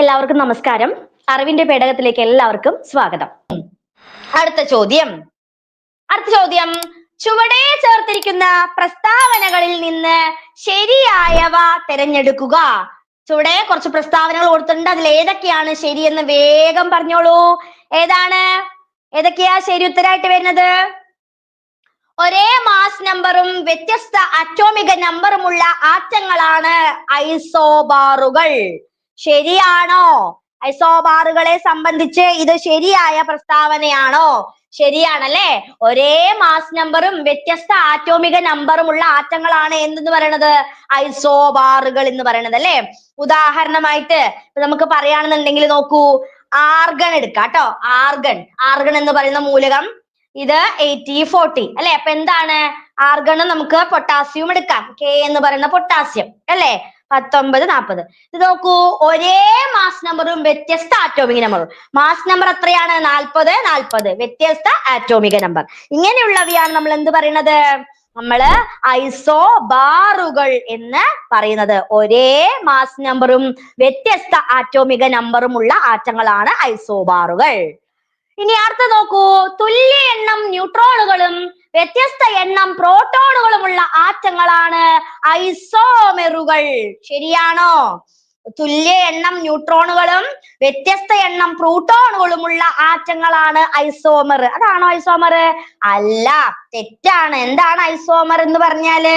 എല്ലാവർക്കും നമസ്കാരം. അറിവിന്റെ പേടകത്തിലേക്ക് എല്ലാവർക്കും സ്വാഗതം. അടുത്ത ചോദ്യം ചുവടെ ചേർത്തിരിക്കുന്ന പ്രസ്താവനകളിൽ നിന്ന് ശരിയായവ തിരഞ്ഞെടുക്കുക. ചുവടെ കുറച്ച് പ്രസ്താവനകൾ കൊടുത്തിട്ടുണ്ട്. അതിൽ ഏതൊക്കെയാണ് ശരിയെന്ന് വേഗം പറഞ്ഞോളൂ. ഏതൊക്കെയാ ശരി ഉത്തരായിട്ട് വരുന്നത്? ഒരേ മാസ് നമ്പറും വ്യത്യസ്ത അറ്റോമിക നമ്പറുമുള്ള ആറ്റങ്ങളാണ് ഐസോബാറുകൾ. ശരിയാണോ? ഐസോബാറുകളെ സംബന്ധിച്ച് ഇത് ശരിയായ പ്രസ്താവനയാണോ? ശരിയാണല്ലേ. ഒരേ മാസ് നമ്പറും വ്യത്യസ്ത ആറ്റോമിക നമ്പറുമുള്ള ആറ്റങ്ങളാണ് എന്തെന്ന് പറയണത്? ഐസോബാറുകൾ എന്ന് പറയണത് അല്ലെ. ഉദാഹരണമായിട്ട് നമുക്ക് പറയുകയാണെന്നുണ്ടെങ്കിൽ നോക്കൂ, ആർഗൺ എടുക്കാട്ടോ. ആർഗൺ എന്ന് പറയുന്ന മൂലകം ഇത് 8040 അല്ലെ. അപ്പൊ എന്താണ് ആർഗൺ? നമുക്ക് പൊട്ടാസ്യം എടുക്കാം. K എന്ന് പറയുന്ന പൊട്ടാസ്യം അല്ലെ. 1940. ഇത് നോക്കൂ, ഒരേ മാസ് നമ്പറും വ്യത്യസ്ത ആറ്റോമിക നമ്പറും. മാസ് നമ്പർ എത്രയാണ്? 40. വ്യത്യസ്ത ആറ്റോമിക നമ്പർ. ഇങ്ങനെയുള്ളവയാണ് നമ്മൾ എന്ത് പറയുന്നത്? നമ്മള് ഐസോബാറുകൾ എന്ന് പറയുന്നത്. ഒരേ മാസ് നമ്പറും വ്യത്യസ്ത ആറ്റോമിക നമ്പറുമുള്ള ആറ്റങ്ങളാണ് ഐസോബാറുകൾ. ഇനി അടുത്ത നോക്കൂ, തുല്യ എണ്ണം ന്യൂട്രോണുകളും വ്യത്യസ്ത എണ്ണം പ്രോട്ടോണുകളുമുള്ള ആറ്റങ്ങളാണ് ഐസോമെറുകൾ. ശരിയാണോ? തുല്യ എണ്ണം ന്യൂട്രോണുകളും വ്യത്യസ്ത എണ്ണം പ്രോട്ടോണുകളുമുള്ള ആറ്റങ്ങളാണ് ഐസോമർ. അതാണോ ഐസോമർ? അല്ല, തെറ്റാണ്. എന്താണ് ഐസോമർ എന്ന് പറഞ്ഞാല്?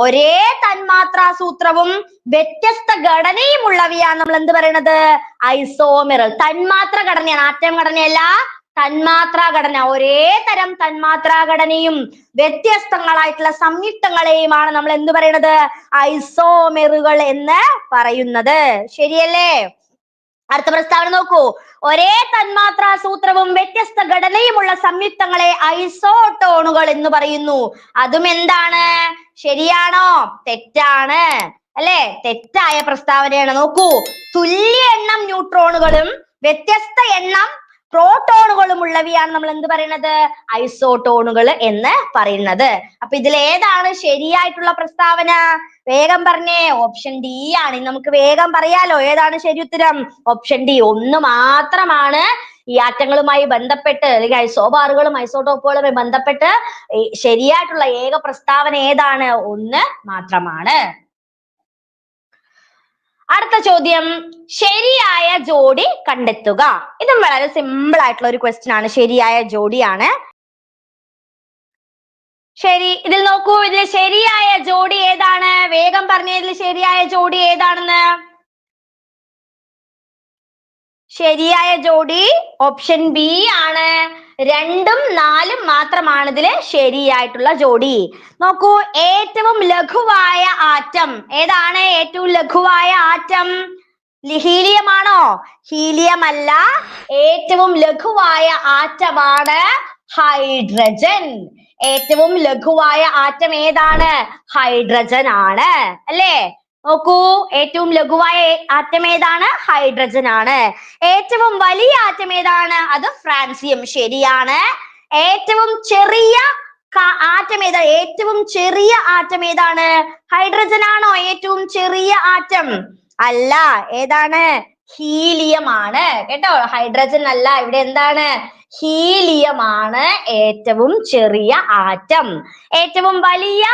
ഒരേ തന്മാത്രാ സൂത്രവും വ്യത്യസ്ത ഘടനയുമുള്ളവയാണ് നമ്മൾ എന്ത് പറയണത്? ഐസോമർ. തന്മാത്ര ഘടനയാണ്, ആറ്റം ഘടനയല്ല. തന്മാത്രാ ഘടന. ഒരേ തരം തന്മാത്രാ ഘടനയും വ്യത്യസ്തങ്ങളായിട്ടുള്ള സംയുക്തങ്ങളെയുമാണ് നമ്മൾ എന്ത് പറയണത്? ഐസോമെറുകൾ എന്ന് പറയുന്നത്. ശരിയല്ലേ? അടുത്ത പ്രസ്താവന നോക്കൂ, ഒരേ തന്മാത്രാ സൂത്രവും വ്യത്യസ്ത ഘടനയുമുള്ള സംയുക്തങ്ങളെ ഐസോട്ടോണുകൾ എന്ന് പറയുന്നു. അതും എന്താണ്? ശരിയാണോ? തെറ്റാണ് അല്ലെ. തെറ്റായ പ്രസ്താവനയാണ്. നോക്കൂ, തുല്യ എണ്ണം ന്യൂട്രോണുകളും വ്യത്യസ്ത എണ്ണം പ്രോട്ടോണുകളും ഉള്ളവയാണ് നമ്മൾ എന്ത് പറയുന്നത്? ഐസോട്ടോണുകൾ എന്ന് പറയുന്നത്. അപ്പൊ ഇതിൽ ഏതാണ് ശരിയായിട്ടുള്ള പ്രസ്താവന? വേഗം പറഞ്ഞേ. ഓപ്ഷൻ ഡി ആണ്. നമുക്ക് വേഗം പറയാലോ ഏതാണ് ശരി ഉത്തരം. Option D. ഒന്ന് മാത്രമാണ് ഈ ആറ്റങ്ങളുമായി ബന്ധപ്പെട്ട് അല്ലെങ്കിൽ ഐസോബാറുകളും ഐസോട്ടോപ്പുകളുമായി ബന്ധപ്പെട്ട് ശരിയായിട്ടുള്ള ഏക പ്രസ്താവന ഏതാണ്? ഒന്ന് മാത്രമാണ്. അടുത്ത ചോദ്യം, ശരിയായ ജോഡി കണ്ടെത്തുക. ഇതും വളരെ സിമ്പിൾ ആയിട്ടുള്ള ഒരു ക്വസ്റ്റ്യൻ ആണ്. ശരിയായ ജോഡിയാണ്. ശരി, ഇതിൽ നോക്കൂ, ഇതിൽ ശരിയായ ജോഡി ഏതാണ്? വേഗം പറഞ്ഞേ, ഇതിൽ ശരിയായ ജോഡി ഏതാണെന്ന്. ശരിയായ ജോഡി ഓപ്ഷൻ ബി ആണ്. 2ഉം 4ഉം മാത്രമാണ് ഇതില് ശരിയായിട്ടുള്ള ജോഡി. നോക്കൂ, ഏറ്റവും ലഘുവായ ആറ്റം ഏതാണ്? ഏറ്റവും ലഘുവായ ആറ്റം ഹീലിയം ആണോ? ഹീലിയം അല്ല. ഏറ്റവും ലഘുവായ ആറ്റമാണ് ഹൈഡ്രജൻ. ഏറ്റവും ലഘുവായ ആറ്റം ഏതാണ്? ഹൈഡ്രജൻ ആണ് അല്ലേ. നോക്കൂ, ഏറ്റവും ലഘുവായ ആറ്റം ഏതാണ്? ഹൈഡ്രജൻ ആണ്. ഏറ്റവും വലിയ ആറ്റം ഏതാണ്? അത് ഫ്രാൻസിയം. ശരിയാണ്. ഏറ്റവും ചെറിയ ആറ്റം ഏതാണ്? ഏറ്റവും ചെറിയ ആറ്റം ഏതാണ്? ഹൈഡ്രജൻ ആണോ ഏറ്റവും ചെറിയ ആറ്റം? അല്ല. ഏതാണ്? ഹീലിയം ആണ് കേട്ടോ. ഹൈഡ്രജൻ അല്ല. ഇവിടെ എന്താണ്? ഹീലിയം ആണ് ഏറ്റവും ചെറിയ ആറ്റം. ഏറ്റവും വലിയ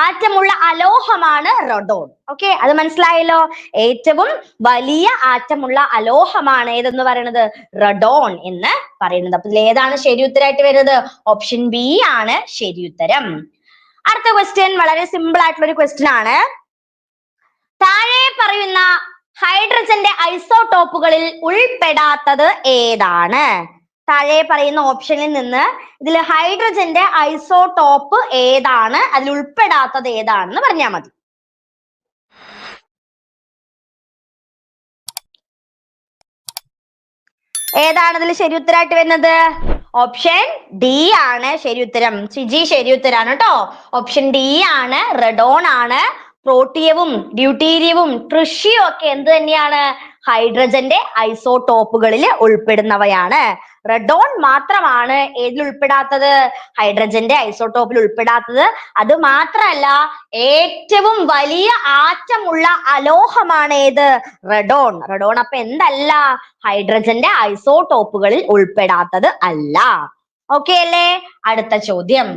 ആറ്റമുള്ള അലോഹമാണ് റഡോൺ. ഓക്കെ, അത് മനസ്സിലായല്ലോ. ഏറ്റവും വലിയ ആറ്റമുള്ള അലോഹമാണ് ഏതെന്ന് പറയുന്നത്? റഡോൺ എന്ന് പറയുന്നത്. അപ്പൊ ഇതിൽ ഏതാണ് ശരി ഉത്തരമായിട്ട് വരുന്നത്? ഓപ്ഷൻ ബി ആണ് ശരി ഉത്തരം. അടുത്ത ക്വസ്റ്റ്യൻ വളരെ സിമ്പിൾ ആയിട്ടുള്ള ഒരു ക്വസ്റ്റ്യൻ ആണ്. താഴെ പറയുന്ന ഹൈഡ്രജന്റെ ഐസോടോപ്പുകളിൽ ഉൾപ്പെടാത്തത് ഏതാണ്? താഴെ പറയുന്ന ഓപ്ഷനിൽ നിന്ന് ഇതിൽ ഹൈഡ്രജന്റെ ഐസോടോപ്പ് ഏതാണ്? അതിൽ ഉൾപ്പെടാത്തത് ഏതാണെന്ന് പറഞ്ഞാൽ മതി. ഏതാണ് ഇതിൽ ശരി ഉത്തരമായിട്ട് വരുന്നത്? ഓപ്ഷൻ ഡി ആണ് ശരി ഉത്തരം. സിജി ശരി ഉത്തരാണ് കേട്ടോ. ഓപ്ഷൻ ഡി ആണ്. റഡോൺ ആണ്. പ്രോട്ടിയവും ഡ്യൂട്ടീരിയവും ട്രിഷിയും ഒക്കെ എന്ത് തന്നെയാണ്? ഹൈഡ്രജന്റെ ഐസോടോപ്പുകളിൽ ഉൾപ്പെടുന്നവയാണ്. റെഡോൺ മാത്രമാണ് ഏതിൽ ഉൾപ്പെടാത്തത്? ഹൈഡ്രജന്റെ ഐസോടോപ്പിൽ ഉൾപ്പെടാത്തത്. അത് മാത്രമല്ല, ഏറ്റവും വലിയ ആറ്റമുള്ള അലോഹമാണ് ഏത്? റെഡോൺ. റെഡോൺ അപ്പൊ എന്തല്ല? ഹൈഡ്രജന്റെ ഐസോടോപ്പുകളിൽ ഉൾപ്പെടാത്തത് അല്ല. ഓക്കെ അല്ലേ? അടുത്ത ചോദ്യം.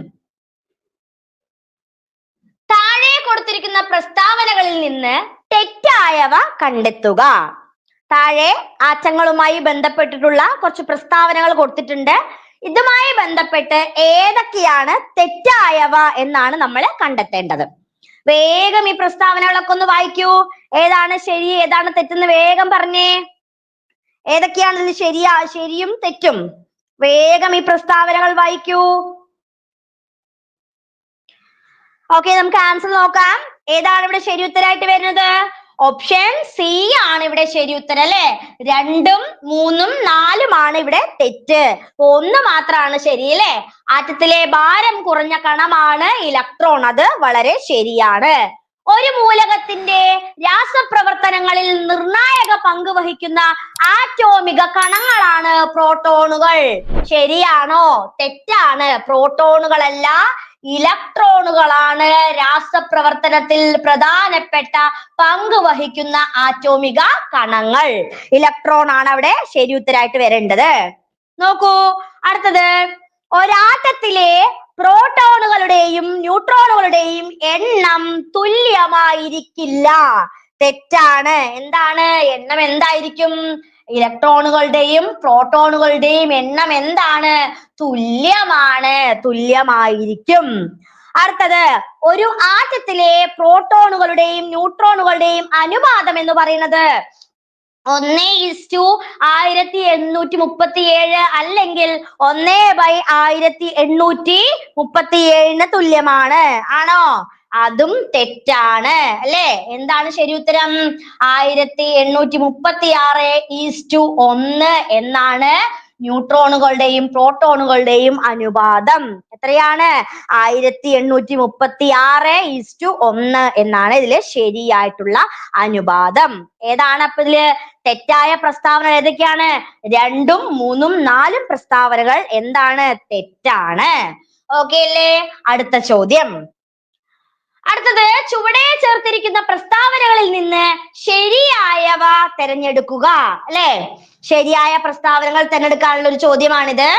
താഴെ കൊടുത്തിരിക്കുന്ന പ്രസ്താവനകളിൽ നിന്ന് തെറ്റായവ കണ്ടെത്തുക. താഴെ ആറ്റങ്ങളുമായി ബന്ധപ്പെട്ടിട്ടുള്ള കുറച്ച് പ്രസ്താവനകൾ കൊടുത്തിട്ടുണ്ട്. ഇതുമായി ബന്ധപ്പെട്ട് ഏതൊക്കെയാണ് തെറ്റായവ എന്നാണ് നമ്മൾ കണ്ടെത്തേണ്ടത്. വേഗം ഈ പ്രസ്താവനകളൊക്കെ ഒന്ന് വായിക്കൂ. ഏതാണ് ശരി, ഏതാണ് തെറ്റെന്ന് വേഗം പറഞ്ഞേ. ഏതൊക്കെയാണ് ഇതിൽ ശരിയും തെറ്റും? വേഗം ഈ പ്രസ്താവനകൾ വായിക്കൂ. ഓക്കെ, നമുക്ക് ആൻസർ നോക്കാം. ഏതാണ് ഇവിടെ ശരി ഉത്തരമായിട്ട് വരുന്നത്? ഓപ്ഷൻ സി ആണ് ഇവിടെ ശരി ഉത്തരം അല്ലെ. 2ഉം 3ഉം 4ഉം ആണ് ഇവിടെ തെറ്റ്. 1 മാത്രമാണ് ശരി അല്ലെ. ആറ്റത്തിലെ ഭാരം കുറഞ്ഞ കണമാണ് ഇലക്ട്രോൺ. അത് വളരെ ശരിയാണ്. ഒരു മൂലകത്തിന്റെ രാസപ്രവർത്തനങ്ങളിൽ നിർണായക പങ്ക് വഹിക്കുന്ന ആറ്റോമിക കണങ്ങളാണ് പ്രോട്ടോണുകൾ. ശരിയാണോ? തെറ്റാണ്. പ്രോട്ടോണുകളല്ല, ഇലക്ട്രോണുകളാണ് രാസപ്രവർത്തനത്തിൽ പ്രധാനപ്പെട്ട പങ്ക് വഹിക്കുന്ന ആറ്റോമിക കണങ്ങൾ. ഇലക്ട്രോൺ ആണ് അവിടെ ശരി ഉത്തരമായിട്ട് വരേണ്ടത്. നോക്കൂ അടുത്തത്. ഒരാറ്റത്തിലെ പ്രോട്ടോണുകളുടെയും ന്യൂട്രോണുകളുടെയും എണ്ണം തുല്യമായിരിക്കില്ല. തെറ്റാണ്. എന്താണ്? എണ്ണം എന്തായിരിക്കും? ഇലക്ട്രോണുകളുടെയും പ്രോട്ടോണുകളുടെയും എണ്ണം എന്താണ്? തുല്യമാണ്, തുല്യമായിരിക്കും. അടുത്തത്. ഒരു ആറ്റത്തിലെ പ്രോട്ടോണുകളുടെയും ന്യൂട്രോണുകളുടെയും അനുപാതം എന്ന് പറയുന്നത് 1:1837 അല്ലെങ്കിൽ 1/1837 തുല്യമാണ്. ആണോ? അതും തെറ്റാണ് അല്ലെ. എന്താണ് ശരി ഉത്തരം? 1836:1 എന്നാണ് ന്യൂട്രോണുകളുടെയും പ്രോട്ടോണുകളുടെയും അനുപാതം. എത്രയാണ്? 1836:1 എന്നാണ് ഇതില് ശരിയായിട്ടുള്ള അനുപാതം. ഏതാണ് അപ്പൊ ഇതില് തെറ്റായ പ്രസ്താവന? ഏതൊക്കെയാണ്? 2ഉം 3ഉം 4ഉം പ്രസ്താവനകൾ എന്താണ്? തെറ്റാണ്. ഓക്കെ അല്ലേ? അടുത്ത ചോദ്യം. അടുത്തത്. ചുവടെ ചേർത്തിരിക്കുന്ന പ്രസ്താവനകളിൽ നിന്ന് ശരിയായവ തിരഞ്ഞെടുക്കുക അല്ലെ. ശരിയായ പ്രസ്താവനകൾ തിരഞ്ഞെടുക്കാനുള്ള ഒരു ചോദ്യമാണിത്.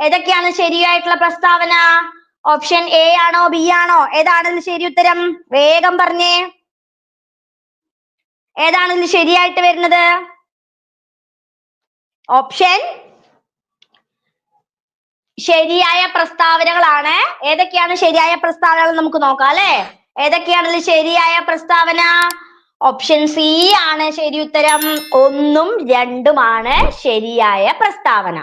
ഏതൊക്കെയാണ് ശരിയായിട്ടുള്ള പ്രസ്താവന? ഓപ്ഷൻ എ ആണോ ബി ആണോ? ഏതാണ് ഇതിൽ ശരി ഉത്തരം? വേഗം പറഞ്ഞേ. ഏതാണ് ഇതിൽ ശരിയായിട്ട് വരുന്നത്? ഓപ്ഷൻ ശരിയായ പ്രസ്താവനകളാണ്. ഏതൊക്കെയാണ് ശരിയായ പ്രസ്താവനകൾ നമുക്ക് നോക്കാം അല്ലെ. ഏതൊക്കെയാണ് ഇതിൽ ശരിയായ പ്രസ്താവന? ഓപ്ഷൻ സി ആണ് ശരി ഉത്തരം. 1ഉം 2ഉം ആണ് ശരിയായ പ്രസ്താവന.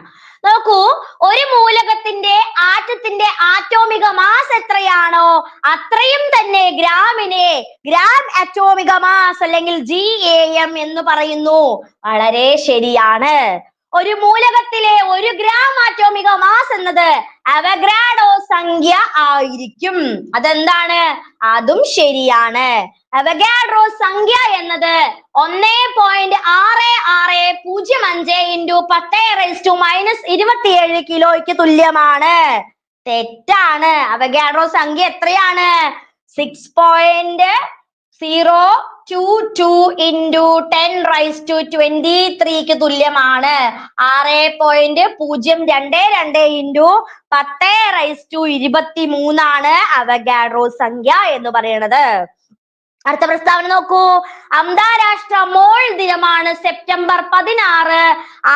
നോക്കൂ, ഒരു മൂലകത്തിന്റെ ആറ്റത്തിന്റെ ആറ്റോമിക മാസ് എത്രയാണോ അത്രയും തന്നെ ഗ്രാമിനെ ഗ്രാം അറ്റോമിക മാസ് അല്ലെങ്കിൽ GAM എന്ന് പറയുന്നു. വളരെ ശരിയാണ്. ഒരു മൂലകത്തിലെ 1 ഗ്രാം ആറ്റോമിക മാസ് എന്നത് അവഗാഡ്രോ സംഖ്യ ആയിരിക്കും. അതെന്താണ്? അതും ശരിയാണ്. അവഗാഡ്രോ സംഖ്യ എന്നത് 1.6605 × 10⁻⁻27 കിലോയ്ക്ക് തുല്യമാണ്. തെറ്റാണ്. അവഗാഡ്രോ സംഖ്യ എത്രയാണ്? 6.022 × 10⁻23 തുല്യമാണ്. 6.022 × 10⁻23 ആണ് അവഗാഡ്രോ സംഖ്യ എന്ന് പറയുന്നത്. അടുത്ത പ്രസ്താവന നോക്കൂ. അന്താരാഷ്ട്ര മോൾ ദിനമാണ് സെപ്റ്റംബർ 16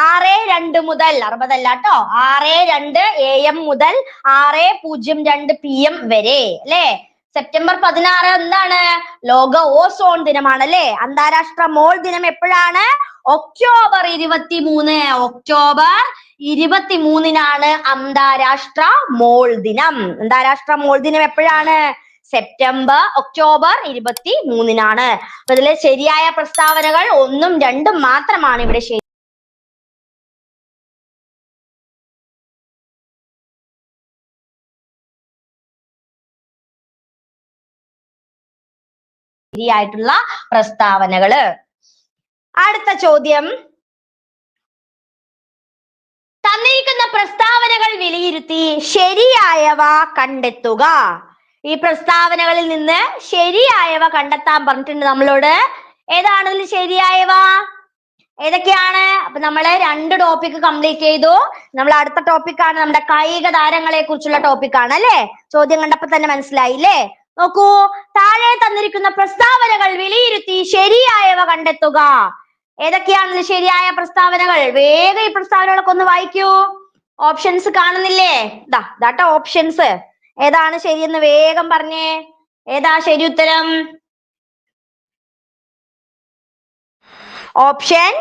6:02 മുതൽ 60 അല്ല ട്ടോ 6:02 AM മുതൽ 6:02 PM വരെ അല്ലെ. സെപ്റ്റംബർ 16 എന്താണ്? ലോക ഓസോൺ ദിനമാണ് അല്ലെ. അന്താരാഷ്ട്ര മോൾ ദിനം എപ്പോഴാണ്? ഒക്ടോബർ 23. ഒക്ടോബർ 23-നാണ് അന്താരാഷ്ട്ര മോൾ ദിനം. അന്താരാഷ്ട്ര മോൾ ദിനം എപ്പോഴാണ്? ഒക്ടോബർ 23-നാണ്. അപ്പൊ ഇതിലെ ശരിയായ പ്രസ്താവനകൾ 1ഉം 2ഉം മാത്രമാണ് ഇവിടെ ശരിയായിട്ടുള്ള പ്രസ്താവനകള്. അടുത്ത ചോദ്യം. തന്നിരിക്കുന്ന പ്രസ്താവനകൾ വിലയിരുത്തി ശരിയായവ കണ്ടെത്തുക. ഈ പ്രസ്താവനകളിൽ നിന്ന് ശരിയായവ കണ്ടെത്താൻ പറഞ്ഞിട്ടുണ്ട് നമ്മളോട്. ഏതാണ് ഇതിൽ ശരിയായവ? ഏതൊക്കെയാണ്? അപ്പൊ നമ്മള് 2 ടോപ്പിക് കംപ്ലീറ്റ് ചെയ്തു. നമ്മൾ അടുത്ത ടോപ്പിക്കാണ് നമ്മുടെ കായിക താരങ്ങളെ കുറിച്ചുള്ള ടോപ്പിക്കാണ് അല്ലെ. ചോദ്യം കണ്ടപ്പോ തന്നെ മനസ്സിലായില്ലേ? നോക്കൂ, താഴെ തന്നിരിക്കുന്ന പ്രസ്താവനകൾ വിലയിരുത്തി ശരിയായവ കണ്ടെത്തുക. ഏതൊക്കെയാണ് ശരിയായ പ്രസ്താവനകൾ? വേഗം ഈ പ്രസ്താവനകളൊക്കെ ഒന്ന് വായിക്കൂ. ഓപ്ഷൻസ് കാണുന്നില്ലേ? ദാട്ടോ ഓപ്ഷൻസ്. ഏതാണ് ശരിയെന്ന് വേഗം പറഞ്ഞേ. ഏതാ ശരി ഉത്തരം? ഓപ്ഷൻ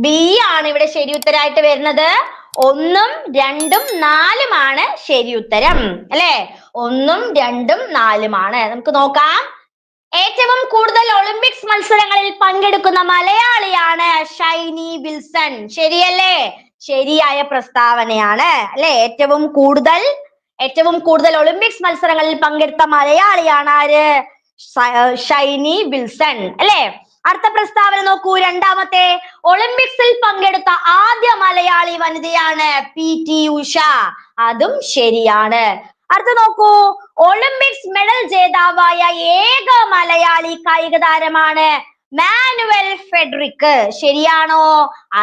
ബി ആണ് ഇവിടെ ശരി ഉത്തരമായിട്ട് വരുന്നത്. 1, 2, 4 ശരി ഉത്തരം അല്ലെ. 1, 2, 4 നമുക്ക് നോക്കാം. ഏറ്റവും കൂടുതൽ ഒളിമ്പിക്സ് മത്സരങ്ങളിൽ പങ്കെടുക്കുന്ന മലയാളിയാണ് ഷൈനി വിൽസൺ. ശരിയല്ലേ? ശരിയായ പ്രസ്താവനയാണ് അല്ലെ. ഏറ്റവും കൂടുതൽ ഒളിമ്പിക്സ് മത്സരങ്ങളിൽ പങ്കെടുത്ത മലയാളിയാണ് ആര്? ഷൈനി വിൽസൺ അല്ലെ. അടുത്ത പ്രസ്താവന നോക്കൂ, രണ്ടാമത്തെ. ഒളിമ്പിക്സിൽ പങ്കെടുത്ത ആദ്യ മലയാളി വനിതയാണ് PT ഉഷ. അതും ശരിയാണ്. അടുത്ത നോക്കൂ, ഒളിമ്പിക്സ് മെഡൽ ജേതാവായ ഏക മലയാളി കായിക താരമാണ് മാനുവൽ ഫെഡറിക്. ശരിയാണോ?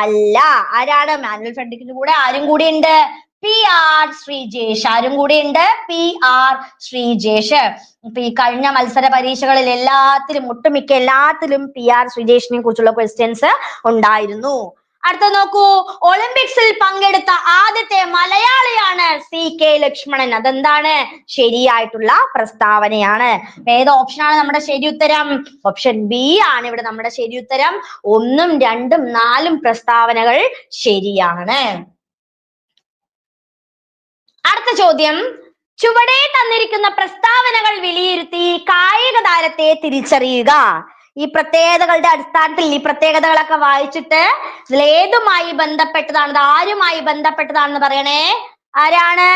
അല്ല. ആരാണ്? മാനുവൽ ഫെഡറിക്കിന്റെ കൂടെ ആരും കൂടി ഉണ്ട്? PR ശ്രീജേഷ്. ആരും കൂടി ഉണ്ട്? PR ശ്രീജേഷ്. ഇപ്പൊ ഈ കഴിഞ്ഞ മത്സര പരീക്ഷകളിൽ ഒട്ടുമിക്ക എല്ലാത്തിലും PR ശ്രീജേഷിനെ കുറിച്ചുള്ള ക്വസ്റ്റ്യൻസ് ഉണ്ടായിരുന്നു. അടുത്ത നോക്കൂ, ഒളിമ്പിക്സിൽ പങ്കെടുത്ത ആദ്യത്തെ മലയാളിയാണ് CK ലക്ഷ്മണൻ. അതെന്താണ്? ശരിയായിട്ടുള്ള പ്രസ്താവനയാണ്. ഏത് ഓപ്ഷനാണ് നമ്മുടെ ശരി ഉത്തരം? ഓപ്ഷൻ ബി ആണ് ഇവിടെ നമ്മുടെ ശരി ഉത്തരം. 1, 2, 4 പ്രസ്താവനകൾ ശരിയാണ്. അടുത്ത ചോദ്യം, ചുവടെ തന്നിരിക്കുന്ന പ്രസ്താവനകൾ വിലയിരുത്തി കായിക താരത്തെ തിരിച്ചറിയുക. ഈ പ്രത്യേകതകളുടെ അടിസ്ഥാനത്തിൽ ഈ പ്രത്യേകതകളൊക്കെ വായിച്ചിട്ട് ഇതിൽ ഏതുമായി ബന്ധപ്പെട്ടതാണ്, ആരുമായി ബന്ധപ്പെട്ടതാണെന്ന് പറയണേ. ആരാണ്?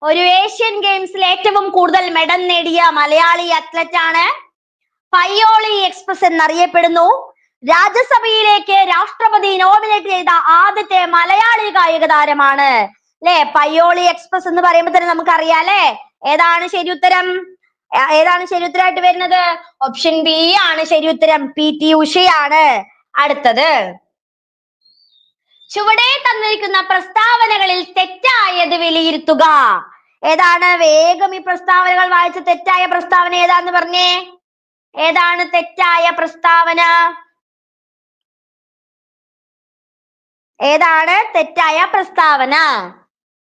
ഒരു ഏഷ്യൻ ഗെയിംസിൽ ഏറ്റവും കൂടുതൽ മെഡൽ നേടിയ മലയാളി അത്ലറ്റ് ആണ്. പയ്യോളി എക്സ്പ്രസ് എന്നറിയപ്പെടുന്നു. രാജ്യസഭയിലേക്ക് രാഷ്ട്രപതി നോമിനേറ്റ് ചെയ്ത ആദ്യത്തെ മലയാളി കായിക താരമാണ് അല്ലെ. പയ്യോളി എക്സ്പ്രസ് എന്ന് പറയുമ്പോൾ തന്നെ നമുക്കറിയാം അല്ലെ. ഏതാണ് ശരി ഉത്തരം? ഏതാണ് ശരി ഉത്തരമായിട്ട് വരുന്നത്? ഓപ്ഷൻ ബി ആണ് ശരി ഉത്തരം. PT ഉഷയാണ്. അടുത്തത്, ചുവടെ തന്നിരിക്കുന്ന പ്രസ്താവനകളിൽ തെറ്റായത് വിലയിരുത്തുക. ഏതാണ്? വേഗം ഈ പ്രസ്താവനകൾ വായിച്ച് തെറ്റായ പ്രസ്താവന ഏതാന്ന് പറഞ്ഞേ. ഏതാണ് തെറ്റായ പ്രസ്താവന? ഏതാണ് തെറ്റായ പ്രസ്താവന?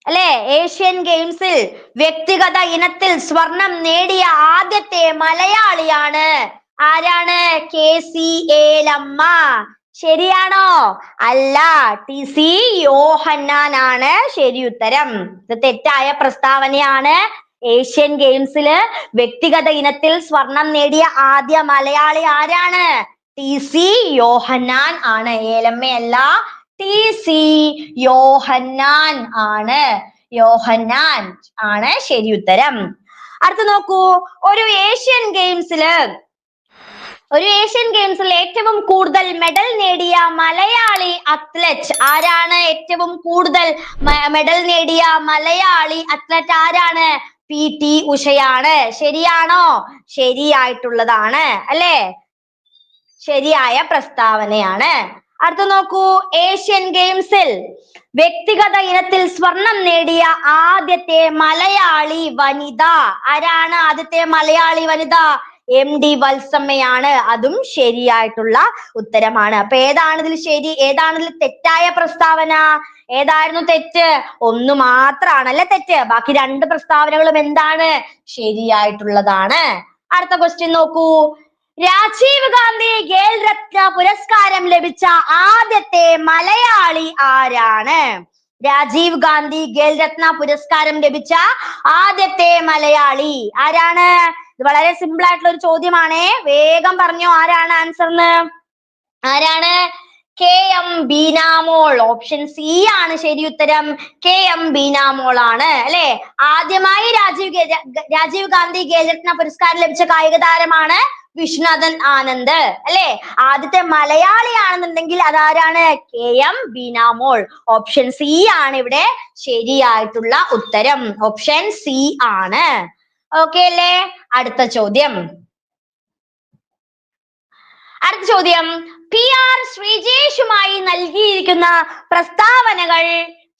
അല്ലെ, ഏഷ്യൻ ഗെയിംസിൽ വ്യക്തിഗത ഇനത്തിൽ സ്വർണം നേടിയ ആദ്യത്തെ മലയാളിയാണ് ആരാണ്? KC ഏലമ്മ. ശരിയാണോ? അല്ല, TC യോഹന്നാൻ ആണ് ശരി ഉത്തരം. ഇത് തെറ്റായ പ്രസ്താവനയാണ്. ഏഷ്യൻ ഗെയിംസില് വ്യക്തിഗത ഇനത്തിൽ സ്വർണം നേടിയ ആദ്യ മലയാളി ആരാണ്? TC യോഹന്നാൻ ആണ്. ഏലമ്മയല്ല, TC യോഹന്നാൻ ആണ്. യോഹന്നാൻ ആണ് ശരി ഉത്തരം. അടുത്ത നോക്കൂ, ഒരു ഏഷ്യൻ ഗെയിംസിൽ ഏറ്റവും കൂടുതൽ മെഡൽ നേടിയ മലയാളി അത്ലറ്റ് ആരാണ്? ഏറ്റവും കൂടുതൽ മെഡൽ നേടിയ മലയാളി അത്ലറ്റ് ആരാണ്? PT ഉഷയാണ്. ശരിയാണോ? ശരിയായിട്ടുള്ളതാണ് അല്ലേ. ശരിയായ പ്രസ്താവനയാണ്. അടുത്ത നോക്കൂ, ഏഷ്യൻ ഗെയിംസിൽ വ്യക്തിഗത ഇനത്തിൽ സ്വർണം നേടിയ ആദ്യത്തെ മലയാളി വനിത ആരാണ്? ആദ്യത്തെ മലയാളി വനിത MD വത്സമ്മയാണ്. അതും ശരിയായിട്ടുള്ള ഉത്തരമാണ്. അപ്പൊ ഏതാണ് ഇതിൽ ശരി, ഏതാണ് ഇതിൽ തെറ്റായ പ്രസ്താവന? ഏതായിരുന്നു തെറ്റ്? 1 മാത്രാണല്ലേ തെറ്റ്. ബാക്കി 2 പ്രസ്താവനകളും എന്താണ്? ശരിയായിട്ടുള്ളതാണ്. അടുത്ത ക്വസ്റ്റ്യൻ നോക്കൂ, രാജീവ് ഗാന്ധി ഖേൽ രത്ന പുരസ്കാരം ലഭിച്ച ആദ്യത്തെ മലയാളി ആരാണ്? രാജീവ് ഗാന്ധി ഖേൽ രത്ന പുരസ്കാരം ലഭിച്ച ആദ്യത്തെ മലയാളി ആരാണ്? ഇത് വളരെ സിമ്പിൾ ആയിട്ടുള്ള ഒരു ചോദ്യമാണേ. വേഗം പറഞ്ഞോ ആരാണ് ആൻസർ? ആരാണ്? KM ബീനാമോൾ. ഓപ്ഷൻ സി ആണ് ശരി ഉത്തരം. KM ബീനാമോൾ ആണ് അല്ലെ. ആദ്യമായി രാജീവ് ഗാന്ധി ഖേൽ രത്ന പുരസ്കാരം ലഭിച്ച കായിക താരമാണ് വിശ്വനാഥൻ ആനന്ദ് അല്ലെ. ആദ്യത്തെ മലയാളിയാണെന്നുണ്ടെങ്കിൽ അതാരാണ്? KM ബീനാമോൾ. ഓപ്ഷൻ സി ആണ് ഇവിടെ ശരിയായിട്ടുള്ള ഉത്തരം. ഓപ്ഷൻ സി ആണ്. ഓക്കെ അല്ലേ? അടുത്ത ചോദ്യം. അടുത്ത ചോദ്യം, PR ശ്രീജേഷുമായി നൽകിയിരിക്കുന്ന പ്രസ്താവനകൾ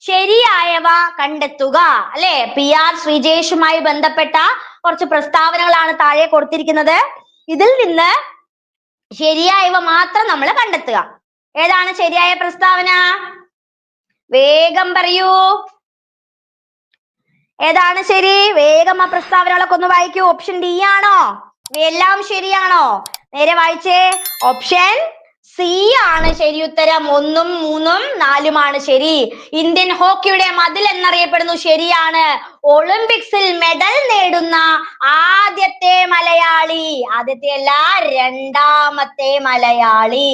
ശരിയായവ കണ്ടെത്തുക. അല്ലെ, PR ശ്രീജേഷുമായി ബന്ധപ്പെട്ട കുറച്ച് പ്രസ്താവനകളാണ് താഴെ കൊടുത്തിരിക്കുന്നത്. ഇതിൽ നിന്ന് ശരിയായവ മാത്രം നമ്മൾ കണ്ടെത്തുക. ഏതാണ് ശരിയായ പ്രസ്താവന? വേഗം പറയൂ. ഏതാണ് ശരി? വേഗം ആ പ്രസ്താവനകളൊക്കെ ഒന്ന് വായിക്കൂ. ഓപ്ഷൻ ഡി ആണോ? ഇവയെല്ലാം ശരിയാണോ? നേരെ വായിച്ചേ. ഓപ്ഷൻ സി ആണ് ശരി ഉത്തരം. 1, 3, 4 ശരി. ഇന്ത്യൻ ഹോക്കിയുടെ മതിൽ എന്നറിയപ്പെടുന്നു. ശരിയാണ്. ഒളിമ്പിക്സിൽ മെഡൽ നേടുന്ന ആദ്യത്തെ മലയാളി, ആദ്യത്തെ അല്ല രണ്ടാമത്തെ മലയാളി,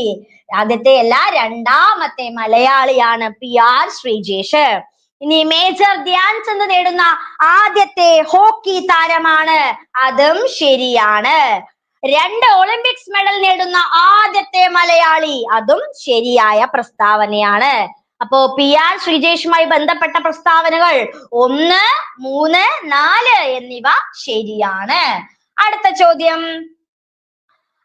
ആദ്യത്തെ അല്ല രണ്ടാമത്തെ മലയാളിയാണ് PR ശ്രീജേഷ്. ഇനി മേജർ ധ്യാൻചന്ദ് നേടുന്ന ആദ്യത്തെ ഹോക്കി താരമാണ്, അതും ശരിയാണ്. 2 ഒളിമ്പിക്സ് മെഡൽ നേടുന്ന ആദ്യത്തെ മലയാളി, അതും ശരിയായ പ്രസ്താവനയാണ്. അപ്പോ PR ശ്രീജേഷുമായി ബന്ധപ്പെട്ട പ്രസ്താവനകൾ 1, 3, 4 എന്നിവ ശരിയാണ്. അടുത്ത ചോദ്യം.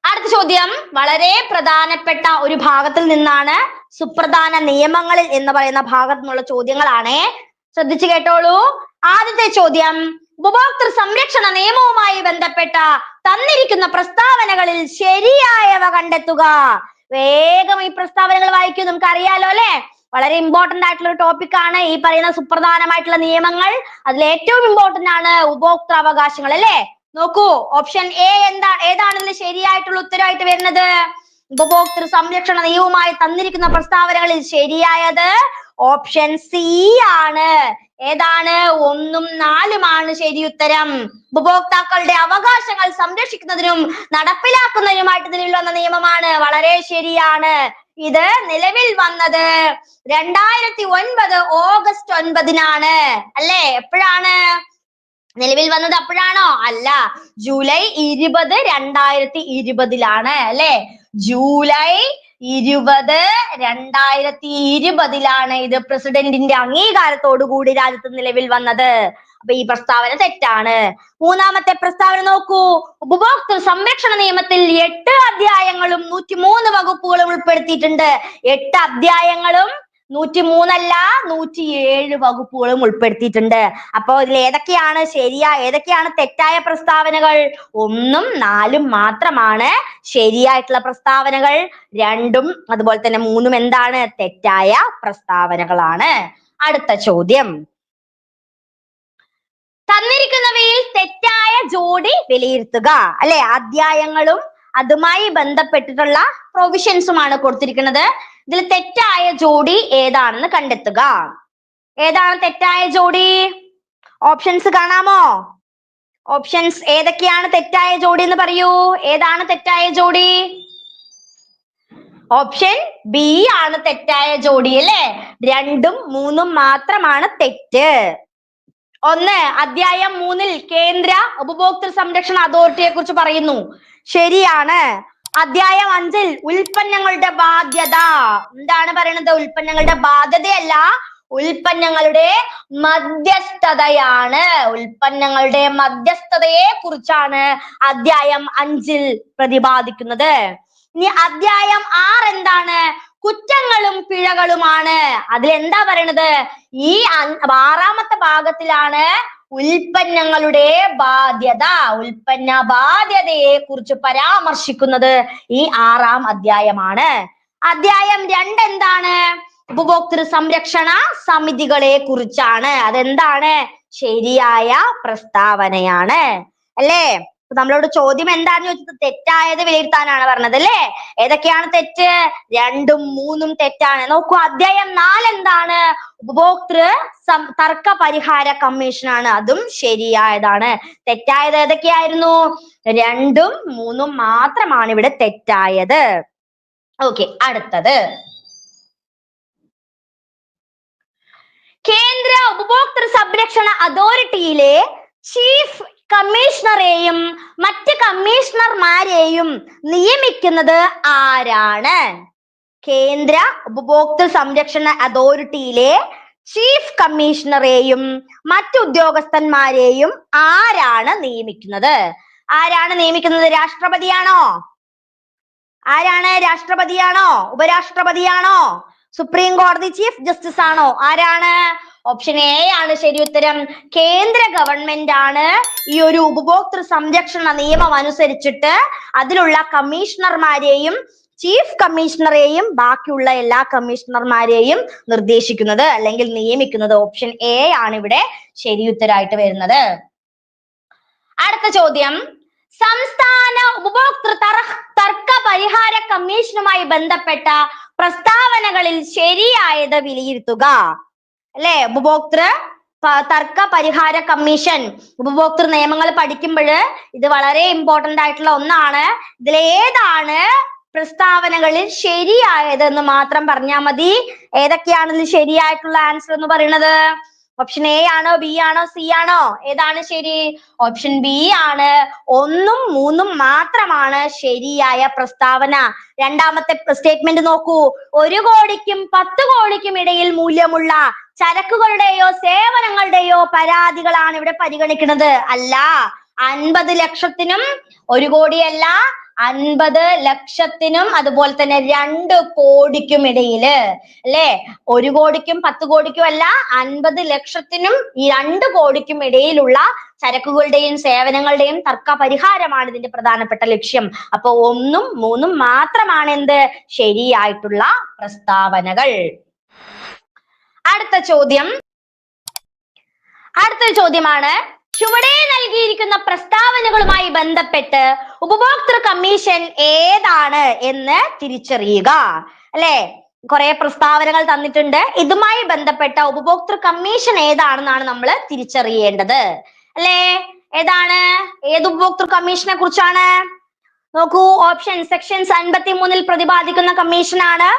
അടുത്ത ചോദ്യം വളരെ പ്രധാനപ്പെട്ട ഒരു ഭാഗത്തിൽ നിന്നാണ്. സുപ്രധാന നിയമങ്ങളിൽ എന്ന് പറയുന്ന ഭാഗത്തു നിന്നുള്ള ചോദ്യങ്ങളാണ്. ശ്രദ്ധിച്ചു കേട്ടോളൂ. ആദ്യത്തെ ചോദ്യം, ഉപഭോക്തൃ സംരക്ഷണ നിയമവുമായി ബന്ധപ്പെട്ട തന്നിരിക്കുന്ന പ്രസ്താവനകളിൽ ശരിയായവ കണ്ടെത്തുക. വേഗം ഈ പ്രസ്താവനകൾ വായിക്കൂ. നമുക്ക് അറിയാലോ അല്ലെ, വളരെ ഇമ്പോർട്ടന്റ് ആയിട്ടുള്ള ഒരു ടോപ്പിക് ആണ് ഈ പറയുന്ന സുപ്രധാനമായിട്ടുള്ള നിയമങ്ങൾ. അതിൽ ഏറ്റവും ഇമ്പോർട്ടന്റ് ആണ് ഉപഭോക്തൃ അവകാശങ്ങൾ അല്ലെ. നോക്കൂ, ഓപ്ഷൻ എ ഏതാണ് ഇതിൽ ശരിയായിട്ടുള്ള ഉത്തരവായിട്ട് വരുന്നത്? ഉപഭോക്തൃ സംരക്ഷണ നിയമവുമായി തന്നിരിക്കുന്ന പ്രസ്താവനകളിൽ ശരിയായത് ഓപ്ഷൻ സി ആണ്. ഏതാണ്? 1, 4 ശരി ഉത്തരം. ഉപഭോക്താക്കളുടെ അവകാശങ്ങൾ സംരക്ഷിക്കുന്നതിനും നടപ്പിലാക്കുന്നതിനുമായിട്ട് നിലവിൽ വന്ന നിയമമാണ്. വളരെ ശരിയാണ്. ഇത് നിലവിൽ വന്നത് 2009 ഓഗസ്റ്റ് 9 അല്ലേ? എപ്പോഴാണ് നിലവിൽ വന്നത്? അപ്പോഴാണോ? അല്ല, ജൂലൈ 20, 2020 അല്ലെ. ജൂലൈ 20, 2020 ഇത് പ്രസിഡന്റിന്റെ അംഗീകാരത്തോടു കൂടി രാജ്യത്ത് നിലവിൽ വന്നത്. അപ്പൊ ഈ പ്രസ്താവന തെറ്റാണ്. മൂന്നാമത്തെ പ്രസ്താവന നോക്കൂ. ഉപഭോക്തൃ സംരക്ഷണ നിയമത്തിൽ 8 അധ്യായങ്ങളും 103 വകുപ്പുകളും ഉൾപ്പെടുത്തിയിട്ടുണ്ട്. 8 അധ്യായങ്ങളും 103 അല്ല 107 വകുപ്പുകളും ഉൾപ്പെടുത്തിയിട്ടുണ്ട്. അപ്പോ ഇതിൽ ഏതൊക്കെയാണ് ഏതൊക്കെയാണ് തെറ്റായ പ്രസ്താവനകൾ? 1, 4 മാത്രമാണ് ശരിയായിട്ടുള്ള പ്രസ്താവനകൾ. 2 അതുപോലെ തന്നെ 3 എന്താണ്? തെറ്റായ പ്രസ്താവനകളാണ്. അടുത്ത ചോദ്യം. തന്നിരിക്കുന്നവയിൽ തെറ്റായ ജോഡി വിലയിരുത്തുക. അല്ലെ, അധ്യായങ്ങളും അതുമായി ബന്ധപ്പെട്ടിട്ടുള്ള പ്രൊവിഷൻസുമാണ് കൊടുത്തിരിക്കുന്നത്. ഇതിൽ തെറ്റായ ജോഡി ഏതാണെന്ന് കണ്ടെത്തുക. ഏതാണ് തെറ്റായ ജോഡി? ഓപ്ഷൻസ് കാണാമോ? ഓപ്ഷൻസ് ഏതൊക്കെയാണ് തെറ്റായ ജോഡി എന്ന് പറയൂ. ഏതാണ് തെറ്റായ ജോഡി? ഓപ്ഷൻ ബി ആണ് തെറ്റായ ജോഡി അല്ലെ. 2, 3 മാത്രമാണ് തെറ്റ്. 1, അധ്യായം 3 കേന്ദ്ര ഉപഭോക്തൃ സംരക്ഷണ അതോറിറ്റിയെ കുറിച്ച് പറയുന്നു. ശരിയാണ്. അധ്യായം 5 ഉൽപ്പന്നങ്ങളുടെ ബാധ്യത. എന്താണ് പറയുന്നത്? ഉൽപ്പന്നങ്ങളുടെ ബാധ്യതയല്ല, ഉൽപ്പന്നങ്ങളുടെ മധ്യസ്ഥതയാണ്. ഉൽപ്പന്നങ്ങളുടെ മധ്യസ്ഥതയെ കുറിച്ചാണ് അധ്യായം 5 പ്രതിപാദിക്കുന്നത്. ഇനി അധ്യായം 6 എന്താണ്? കുറ്റങ്ങളും പിഴകളുമാണ്. അതിലെന്താ പറയണത്? ഈ 6ാമത്തെ ഭാഗത്തിലാണ് ഉൽപ്പന്നങ്ങളുടെ ബാധ്യത, ഉൽപ്പന്ന ബാധ്യതയെ കുറിച്ച് പരാമർശിക്കുന്നത് ഈ 6ാം അധ്യായമാണ്. അധ്യായം 2 എന്താണ്? ഉപഭോക്തൃ സംരക്ഷണ സമിതികളെ കുറിച്ചാണ്. അതെന്താണ്? ശരിയായ പ്രസ്താവനയാണ് അല്ലേ. നമ്മളോട് ചോദ്യം എന്താന്ന് ചോദിച്ചത്? തെറ്റായത് വിലയിരുത്താനാണ് പറഞ്ഞത് അല്ലേ. ഏതൊക്കെയാണ് തെറ്റ്? 2, 3 തെറ്റാണ്. നോക്കൂ, അധ്യായം 4 എന്താണ്? ഉപഭോക്തൃ തർക്ക പരിഹാര കമ്മീഷനാണ്. അതും ശരിയായതാണ്. തെറ്റായത് ഏതൊക്കെയായിരുന്നു? 2, 3 മാത്രമാണ് ഇവിടെ തെറ്റായത്. ഓക്കെ, അടുത്തത്. കേന്ദ്ര ഉപഭോക്തൃ സംരക്ഷണ അതോറിറ്റിയിലെ ചീഫ് കമ്മീഷണറെയും മറ്റ് കമ്മീഷണർമാരെയും നിയമിക്കുന്നത് ആരാണ്? കേന്ദ്ര ഉപഭോക്തൃ സംരക്ഷണ അതോറിറ്റിയിലെ ചീഫ് കമ്മീഷണറെയും മറ്റു ഉദ്യോഗസ്ഥന്മാരെയും ആരാണ് നിയമിക്കുന്നത്? ആരാണ് നിയമിക്കുന്നത്? രാഷ്ട്രപതിയാണോ? ആരാണ്? രാഷ്ട്രപതിയാണോ? ഉപരാഷ്ട്രപതിയാണോ? സുപ്രീം കോടതി ചീഫ് ജസ്റ്റിസ് ആണോ? ആരാണ്? ഓപ്ഷൻ എ ആണ് ശരി ഉത്തരം. കേന്ദ്ര ഗവൺമെന്റ് ആണ് ഈ ഒരു ഉപഭോക്തൃ സംരക്ഷണ നിയമം അനുസരിച്ചിട്ട് അതിലുള്ള കമ്മീഷണർമാരെയും ചീഫ് കമ്മീഷണറെയും ബാക്കിയുള്ള എല്ലാ കമ്മീഷണർമാരെയും നിർദ്ദേശിക്കുന്നത് അല്ലെങ്കിൽ നിയമിക്കുന്നത്. ഓപ്ഷൻ എ ആണ് ഇവിടെ ശരി ഉത്തരായിട്ട് വരുന്നത്. അടുത്ത ചോദ്യം, സംസ്ഥാന ഉപഭോക്തൃ തർക്ക പരിഹാര കമ്മീഷനുമായി ബന്ധപ്പെട്ട പ്രസ്താവനകളിൽ ശരിയായത് വിലയിരുത്തുക. അല്ലെ, ഉപഭോക്തൃ തർക്ക പരിഹാര കമ്മീഷൻ ഉപഭോക്തൃ നിയമങ്ങൾ പഠിക്കുമ്പോൾ ഇത് വളരെ ഇമ്പോർട്ടന്റ് ആയിട്ടുള്ള ഒന്നാണ്. ഇതിലേതാണ് പ്രസ്താവനകളിൽ ശരിയായത് എന്ന് മാത്രം പറഞ്ഞാൽ മതി. ഏതൊക്കെയാണ് ഇതിൽ ശരിയായിട്ടുള്ള ആൻസർ എന്ന് പറയുന്നത്? ഓപ്ഷൻ എ ആണോ, ബി ആണോ, സി ആണോ? ഏതാണ് ശരി? ഓപ്ഷൻ ബി ആണ്. 1ഉം 3ഉം മാത്രമാണ് ശരിയായ പ്രസ്താവന. രണ്ടാമത്തെ സ്റ്റേറ്റ്മെന്റ് നോക്കൂ. 1 കോടിക്കും 10 കോടിക്കും ഇടയിൽ മൂല്യമുള്ള ചരക്കുകളുടെയോ സേവനങ്ങളുടെയോ പരാതികളാണ് ഇവിടെ പരിഗണിക്കുന്നത്. അല്ല, 50 ലക്ഷത്തിനും 1 കോടിയല്ല, 50 ലക്ഷത്തിനും അതുപോലെ തന്നെ 2 കോടിക്കും ഇടയില്, അല്ലെ? 1 കോടിക്കും 10 കോടിക്കും അല്ല, 50 ലക്ഷത്തിനും ഈ 2 കോടിക്കും ഇടയിലുള്ള ചരക്കുകളുടെയും സേവനങ്ങളുടെയും തർക്ക പരിഹാരമാണ് ഇതിന്റെ പ്രധാനപ്പെട്ട ലക്ഷ്യം. അപ്പൊ 1ഉം 3ഉം മാത്രമാണ് എന്ത്? ശരിയായിട്ടുള്ള പ്രസ്താവനകൾ. അടുത്ത ചോദ്യമാണ്, ചുവടെ നൽകിയിരിക്കുന്ന പ്രസ്താവനകളുമായി ബന്ധപ്പെട്ട് ഉപഭോക്തൃ കമ്മീഷൻ ഏതാണ് എന്ന് തിരിച്ചറിയുക. അല്ലെ, കുറെ പ്രസ്താവനകൾ തന്നിട്ടുണ്ട്. ഇതുമായി ബന്ധപ്പെട്ട ഉപഭോക്തൃ കമ്മീഷൻ ഏതാണെന്നാണ് നമ്മൾ തിരിച്ചറിയേണ്ടത്. അല്ലെ, ഏതാണ്? ഏത് ഉപഭോക്തൃ കമ്മീഷനെ കുറിച്ചാണ്? നോക്കൂ, ഓപ്ഷൻ സെക്ഷൻസ് 53 പ്രതിപാദിക്കുന്ന കമ്മീഷനാണ്.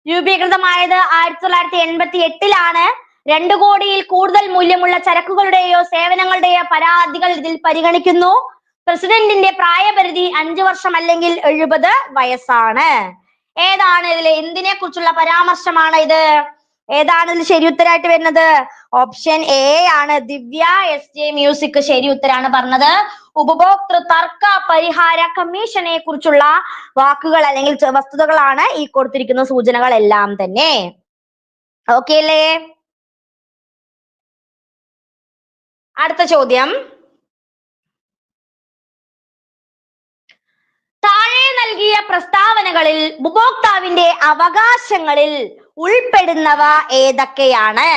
രൂപീകൃതമായത് 1988-ലാണ്. 2 കോടിയിൽ കൂടുതൽ മൂല്യമുള്ള ചരക്കുകളുടെയോ സേവനങ്ങളുടെയോ പരാതികൾ ഇതിൽ പരിഗണിക്കുന്നു. പ്രസിഡന്റിന്റെ പ്രായപരിധി 5 വർഷം അല്ലെങ്കിൽ 70 വയസ്സാണ്. ഏതാണ് ഇതിൽ? എന്തിനെ കുറിച്ചുള്ള പരാമർശമാണ് ഇത്? ഏതാണ് ഇതിൽ ശരി ഉത്തരായിട്ട് വരുന്നത്? ഓപ്ഷൻ എ ആണ്. ദിവ്യ എസ് ജെ മ്യൂസിക് ശരി ഉത്തരാണ് പറഞ്ഞത്. ഉപഭോക്തൃ തർക്ക പരിഹാര കമ്മീഷനെ കുറിച്ചുള്ള വാക്കുകൾ അല്ലെങ്കിൽ വസ്തുതകളാണ് ഈ കൊടുത്തിരിക്കുന്ന സൂചനകൾ എല്ലാം തന്നെ. ഓക്കെ അല്ലേ? അടുത്ത ചോദ്യം, താഴെ നൽകിയ പ്രസ്താവനകളിൽ ഉപഭോക്താവിന്റെ അവകാശങ്ങളിൽ ഉൾപ്പെടുന്നവ ഏതൊക്കെയാണ്?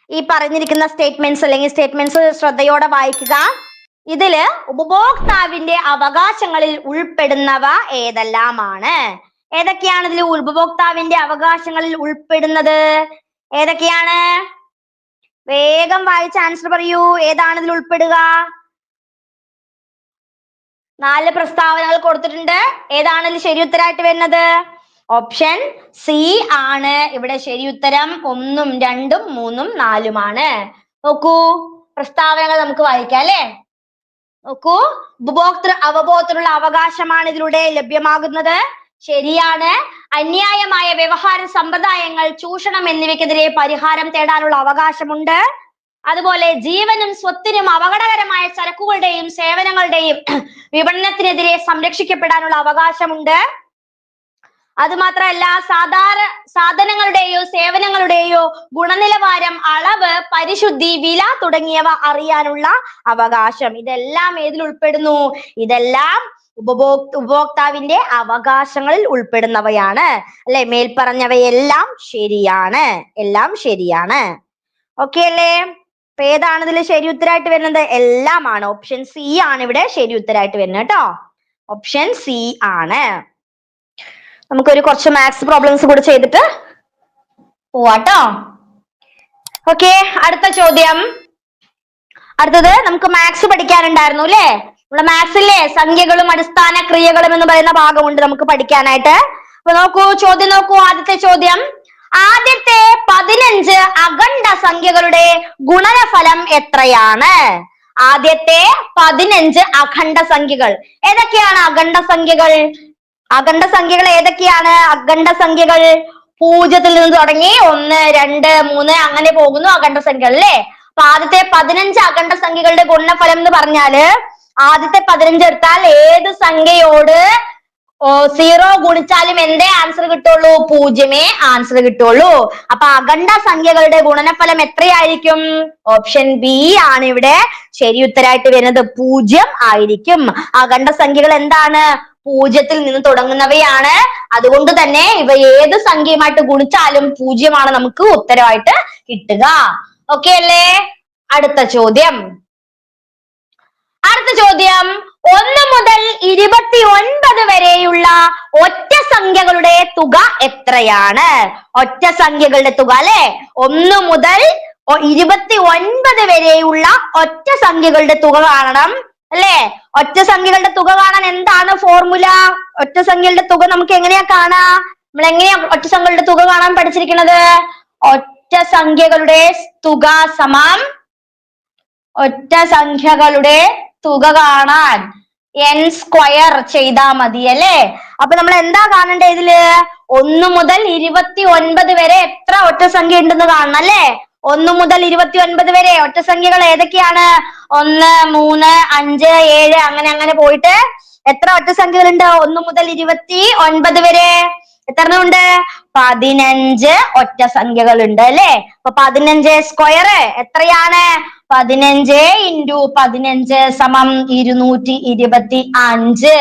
ഈ പറഞ്ഞിരിക്കുന്ന സ്റ്റേറ്റ്മെന്റ്സ് ശ്രദ്ധയോടെ വായിക്കുക. ഇതില് ഉപഭോക്താവിന്റെ അവകാശങ്ങളിൽ ഉൾപ്പെടുന്നവ ഏതെല്ലാമാണ്? ഏതൊക്കെയാണ് ഇതിൽ ഉപഭോക്താവിന്റെ അവകാശങ്ങളിൽ ഉൾപ്പെടുന്നത്? ഏതൊക്കെയാണ്? വേഗം വായിച്ച് ആൻസർ പറയൂ. ഏതാണ് ഇതിൽ ഉൾപ്പെടുക? 4 പ്രസ്താവനകൾ കൊടുത്തിട്ടുണ്ട്. ഏതാണ് ഇതിൽ ശരി ഉത്തരായിട്ട് വരുന്നത്? ഓപ്ഷൻ സി ആണ് ഇവിടെ ശരി ഉത്തരം. 1ഉം 2ഉം 3ഉം 4ഉമാണ്. നോക്കൂ, പ്രസ്താവനകൾ നമുക്ക് വായിക്കാം അല്ലെ. നോക്കൂ, ഉപഭോക്തൃ അവബോധത്തിനുള്ള അവകാശമാണ് ഇതിലൂടെ ലഭ്യമാകുന്നത്. ശരിയാണ്. അന്യായമായ വ്യവഹാര സമ്പ്രദായങ്ങൾ, ചൂഷണം എന്നിവയ്ക്കെതിരെ പരിഹാരം തേടാനുള്ള അവകാശമുണ്ട്. അതുപോലെ ജീവനും സ്വത്തിനും അപകടകരമായ ചരക്കുകളുടെയും സേവനങ്ങളുടെയും വിപണനത്തിനെതിരെ സംരക്ഷിക്കപ്പെടാനുള്ള അവകാശമുണ്ട്. അതുമാത്രമല്ല, സാധനങ്ങളുടെയോ സേവനങ്ങളുടെയോ ഗുണനിലവാരം, അളവ്, പരിശുദ്ധി, വില തുടങ്ങിയവ അറിയാനുള്ള അവകാശം. ഇതെല്ലാം ഏതിൽ ഉൾപ്പെടുന്നു? ഇതെല്ലാം ഉപഭോക്താവിന്റെ അവകാശങ്ങളിൽ ഉൾപ്പെടുന്നവയാണ്. അല്ലെ, മേൽപ്പറഞ്ഞവയെല്ലാം ശരിയാണ്. എല്ലാം ശരിയാണ്. ഓക്കെ അല്ലേ? അപ്പൊ ഏതാണ് ഇതിൽ ശരി ഉത്തരായിട്ട് വരുന്നത്? എല്ലാം ആണ്. ഓപ്ഷൻ സി ആണ് ഇവിടെ ശരി ഉത്തരായിട്ട് വരുന്നത് കേട്ടോ. ഓപ്ഷൻ സി ആണ്. നമുക്കൊരു കുറച്ച് മാത്സ് പ്രോബ്ലംസ് കൂടെ ചെയ്തിട്ട് പോവാട്ടോ. ഓക്കെ, അടുത്ത ചോദ്യം. അടുത്തത് നമുക്ക് മാത്സ് പഠിക്കാനുണ്ടായിരുന്നു അല്ലേ? നമ്മുടെ മാത്സിലെ സംഖ്യകളും അടിസ്ഥാന ക്രിയകളും എന്ന് പറയുന്ന ഭാഗമുണ്ട് നമുക്ക് പഠിക്കാനായിട്ട്. അപ്പൊ നോക്കൂ, ചോദ്യം നോക്കൂ. ആദ്യത്തെ ചോദ്യം, ആദ്യത്തെ 15 അഖണ്ഡ സംഖ്യകളുടെ ഗുണനഫലം എത്രയാണ്? ആദ്യത്തെ 15 അഖണ്ഡ സംഖ്യകൾ ഏതൊക്കെയാണ്? അഖണ്ഡ സംഖ്യകൾ ഏതൊക്കെയാണ്? അഖണ്ഡ സംഖ്യകൾ 0 നിന്ന് തുടങ്ങി 1, 2, 3 അങ്ങനെ പോകുന്നു അഖണ്ഡ സംഖ്യകൾ അല്ലെ. അപ്പൊ ആദ്യത്തെ 15 അഖണ്ഡ സംഖ്യകളുടെ ഗുണനഫലം എന്ന് പറഞ്ഞാല് ആദ്യത്തെ 15 എടുത്താൽ ഏത് സംഖ്യയോട് 0 ഗുണിച്ചാലും എന്തേ ആൻസർ കിട്ടുള്ളൂ? 0 ആൻസർ കിട്ടുള്ളൂ. അപ്പൊ അഖണ്ഡ സംഖ്യകളുടെ ഗുണനഫലം എത്രയായിരിക്കും? ഓപ്ഷൻ ബി ആണ് ഇവിടെ ശരി ഉത്തരമായിട്ട് വരുന്നത്. 0 ആയിരിക്കും. അഖണ്ഡ സംഖ്യകൾ എന്താണ്? 0 നിന്ന് തുടങ്ങുന്നവയാണ്. അതുകൊണ്ട് തന്നെ ഇവ ഏത് സംഖ്യയുമായിട്ട് ഗുണിച്ചാലും 0 ആണ് നമുക്ക് ഉത്തരമായിട്ട് കിട്ടുക. ഓക്കെ അല്ലേ? അടുത്ത ചോദ്യം 1 മുതൽ 29 വരെയുള്ള ഒറ്റ സംഖ്യകളുടെ തുക എത്രയാണ്? ഒറ്റ സംഖ്യകളുടെ തുക അല്ലെ. 1 മുതൽ 29 വരെയുള്ള ഒറ്റ സംഖ്യകളുടെ തുക കാണണം അല്ലെ. ഒറ്റ സംഖ്യകളുടെ തുക കാണാൻ എന്താണ് ഫോർമുല? ഒറ്റ സംഖ്യകളുടെ തുക നമുക്ക് എങ്ങനെയാ കാണാ? നമ്മൾ എങ്ങനെയാ ഒറ്റ സംഖ്യകളുടെ തുക കാണാൻ പഠിച്ചിരിക്കുന്നത്? ഒറ്റ സംഖ്യകളുടെ തുക സമം ഒറ്റ സംഖ്യകളുടെ തുക കാണാൻ n² ചെയ്താ മതി അല്ലെ. അപ്പൊ നമ്മൾ എന്താ കാണണ്ടേ ഇതില്? 1 മുതൽ 29 വരെ എത്ര ഒറ്റ സംഖ്യ ഉണ്ടെന്ന് കാണണം അല്ലെ. 1 മുതൽ 29 വരെ ഒറ്റ സംഖ്യകൾ ഏതൊക്കെയാണ്? 1, 3, 5, 7 അങ്ങനെ പോയിട്ട് എത്ര ഒറ്റ സംഖ്യകളുണ്ട്? 1 മുതൽ 29 വരെ എത്ര ഉണ്ട്? 15 ഒറ്റ സംഖ്യകളുണ്ട് അല്ലെ. അപ്പൊ 15² എത്രയാണ്? 15 × 15 സമം 225.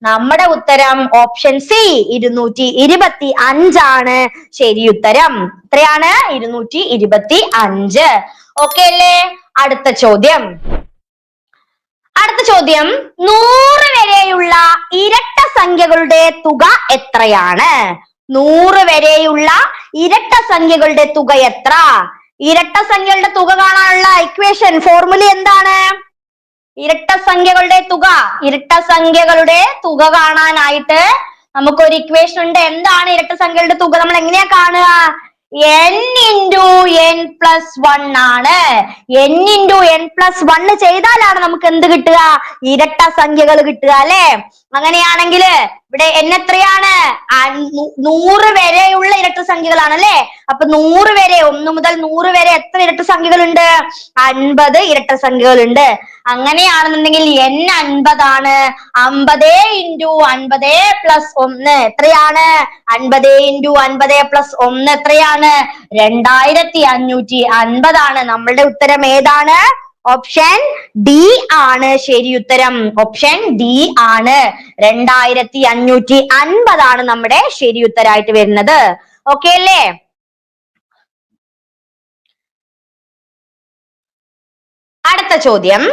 നമ്മുടെ ഉത്തരം ഓപ്ഷൻ സി 225 ആണ് ശരി ഉത്തരം. എത്രയാണ്? 225. ഓക്കെ അല്ലേ? അടുത്ത ചോദ്യം 100 വരെയുള്ള ഇരട്ട സംഖ്യകളുടെ തുക എത്രയാണ്? 100 വരെയുള്ള ഇരട്ട സംഖ്യകളുടെ തുക എത്ര? ഇരട്ട സംഖ്യകളുടെ തുക കാണാനുള്ള ഇക്വേഷൻ ഫോർമുല എന്താണ്? ഇരട്ട സംഖ്യകളുടെ തുക കാണാനായിട്ട് നമുക്കൊരു ഇക്വേഷൻ ഉണ്ട്. എന്താണ് ഇരട്ട സംഖ്യകളുടെ തുക? നമ്മൾ എങ്ങനെയാ കാണുക? n × n+1 ആണ്. n × n+1 ചെയ്താലാണ് നമുക്ക് എന്ത് കിട്ടുക? ഇരട്ട സംഖ്യകൾ കിട്ടുക അല്ലെ. അങ്ങനെയാണെങ്കിൽ ഇവിടെ n എത്രയാണ്? 100 വരെയുള്ള ഇരട്ട സംഖ്യകളാണ് അല്ലെ. അപ്പൊ 100 വരെ 1 മുതൽ 100 വരെ എത്ര ഇരട്ട സംഖ്യകളുണ്ട്? 50 ഇരട്ട സംഖ്യകളുണ്ട്. അങ്ങനെയാണെന്നുണ്ടെങ്കിൽ n 50 ആണ്. 50 × 50+1 എത്രയാണ്? 50 × 50+1 എത്രയാണ്? 2550 ആണ്. നമ്മളുടെ ഉത്തരം ഏതാണ്? ഓപ്ഷൻ ഡി ആണ് ശരി ഉത്തരം. ഓപ്ഷൻ ഡി ആണ്. 2550 ആണ് നമ്മുടെ ശരി ഉത്തരമായിട്ട് വരുന്നത്. ഓക്കെ അല്ലേ? അടുത്ത ചോദ്യം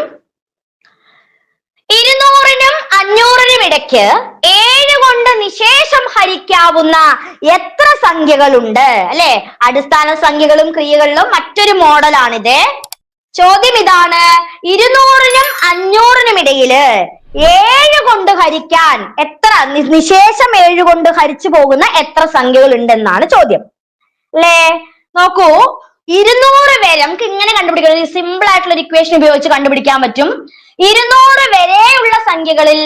200-നും 500-നും ഇടയ്ക്ക് 7 കൊണ്ട് നിശേഷം ഹരിക്കാവുന്ന എത്ര സംഖ്യകളുണ്ട് അല്ലെ. അടിസ്ഥാന സംഖ്യകളും ക്രിയകളിലും മറ്റൊരു മോഡലാണിത്. ചോദ്യം ഇതാണ് 200-നും 500-നും ഇടയില് 7 കൊണ്ട് ഹരിക്കാൻ എത്ര നിശേഷം 7 കൊണ്ട് ഹരിച്ചു പോകുന്ന എത്ര സംഖ്യകൾ ഉണ്ടെന്നാണ് ചോദ്യം അല്ലേ. നോക്കൂ 200 വരെ നമുക്ക് ഇങ്ങനെ കണ്ടുപിടിക്കാം. സിമ്പിൾ ആയിട്ടുള്ള ഒരു ഇക്വേഷൻ ഉപയോഗിച്ച് കണ്ടുപിടിക്കാൻ പറ്റും. 200 വരെയുള്ള സംഖ്യകളിൽ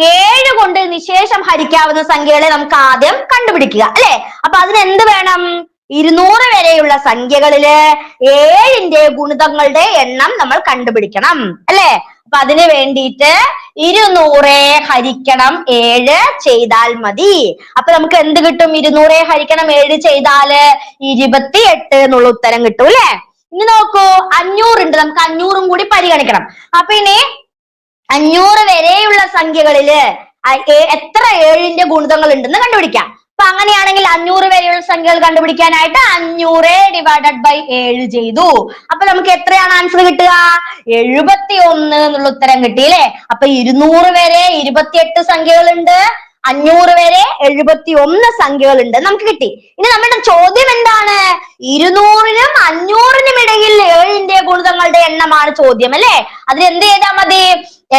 7 കൊണ്ട് നിശേഷം ഹരിക്കാവുന്ന സംഖ്യകളെ നമുക്ക് ആദ്യം കണ്ടുപിടിക്കുക അല്ലെ. അപ്പൊ അതിന് എന്ത് വേണം? 200 വരെയുള്ള സംഖ്യകളില് 7ന്റെ ഗുണിതങ്ങളുടെ എണ്ണം നമ്മൾ കണ്ടുപിടിക്കണം അല്ലെ. അപ്പൊ അതിന് വേണ്ടിയിട്ട് 200 ഹരിക്കണം 7 ചെയ്താൽ മതി. അപ്പൊ നമുക്ക് എന്ത് കിട്ടും? 200 ഹരിക്കണം 7 ചെയ്താല് 28 എന്നുള്ള ഉത്തരം കിട്ടും അല്ലെ. ഇനി നോക്കൂ 500 ഉണ്ട്. നമുക്ക് 500ഉം കൂടി പരിഗണിക്കണം. അപ്പൊ ഇനി 500 വരെയുള്ള സംഖ്യകളില് എത്ര 7ന്റെ ഗുണിതങ്ങൾ ഉണ്ടെന്ന് കണ്ടുപിടിക്കാം. അപ്പൊ അങ്ങനെയാണെങ്കിൽ 500 വരെയുള്ള സംഖ്യകൾ കണ്ടുപിടിക്കാനായിട്ട് 500 ÷ 7 ചെയ്തു. അപ്പൊ നമുക്ക് എത്രയാണ് ആൻസർ കിട്ടുക? 71 എന്നുള്ള ഉത്തരം കിട്ടി അല്ലെ. അപ്പൊ 200 വരെ 28 സംഖ്യകളുണ്ട്. 500 വരെ 71 സംഖ്യകളുണ്ട് നമുക്ക് കിട്ടി. ഇനി നമ്മുടെ ചോദ്യം എന്താണ്? 200-നും 500-നും ഇടയിൽ 7ന്റെ ഗുണിതങ്ങളുടെ എണ്ണമാണ് ചോദ്യം അല്ലെ. അതിന് എന്ത് ചെയ്താൽ മതി?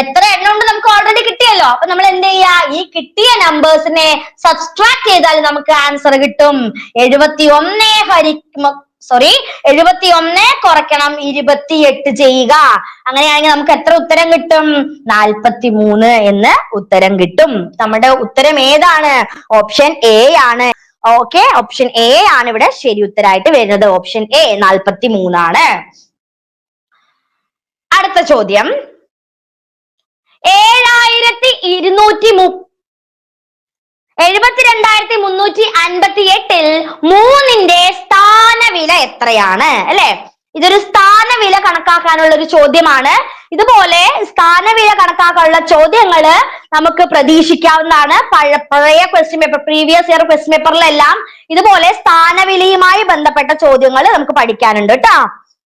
എത്ര എണ്ണം ഉണ്ട് നമുക്ക് ഓൾറെഡി കിട്ടിയല്ലോ. അപ്പൊ നമ്മൾ എന്ത് ചെയ്യാ? ഈ കിട്ടിയ നമ്പേഴ്സിനെ സബ്സ്ട്രാക്ട് ചെയ്താൽ നമുക്ക് ആൻസർ കിട്ടും. 71 സോറി 71 കുറയ്ക്കണം 28 ചെയ്യുക. അങ്ങനെയാണെങ്കിൽ നമുക്ക് എത്ര ഉത്തരം കിട്ടും? 43 എന്ന് ഉത്തരം കിട്ടും. നമ്മുടെ ഉത്തരം ഏതാണ്? ഓപ്ഷൻ എ ആണ്. ഓക്കെ, ഓപ്ഷൻ എ ആണ് ഇവിടെ ശരി ഉത്തരായിട്ട് വരുന്നത്. ഓപ്ഷൻ എ 43 ആണ്. അടുത്ത ചോദ്യം, 72,358 മൂന്നിന്റെ സ്ഥാനവില എത്രയാണ്? അല്ലെ, ഇതൊരു സ്ഥാനവില കണക്കാക്കാനുള്ള ഒരു ചോദ്യമാണ്. ഇതുപോലെ സ്ഥാനവില കണക്കാക്കാനുള്ള ചോദ്യങ്ങള് നമുക്ക് പ്രതീക്ഷിക്കാവുന്നതാണ്. പഴയ question paper, previous year question പേപ്പറിലെല്ലാം ഇതുപോലെ സ്ഥാനവിലയുമായി ബന്ധപ്പെട്ട ചോദ്യങ്ങൾ നമുക്ക് പഠിക്കാനുണ്ട് കേട്ടോ.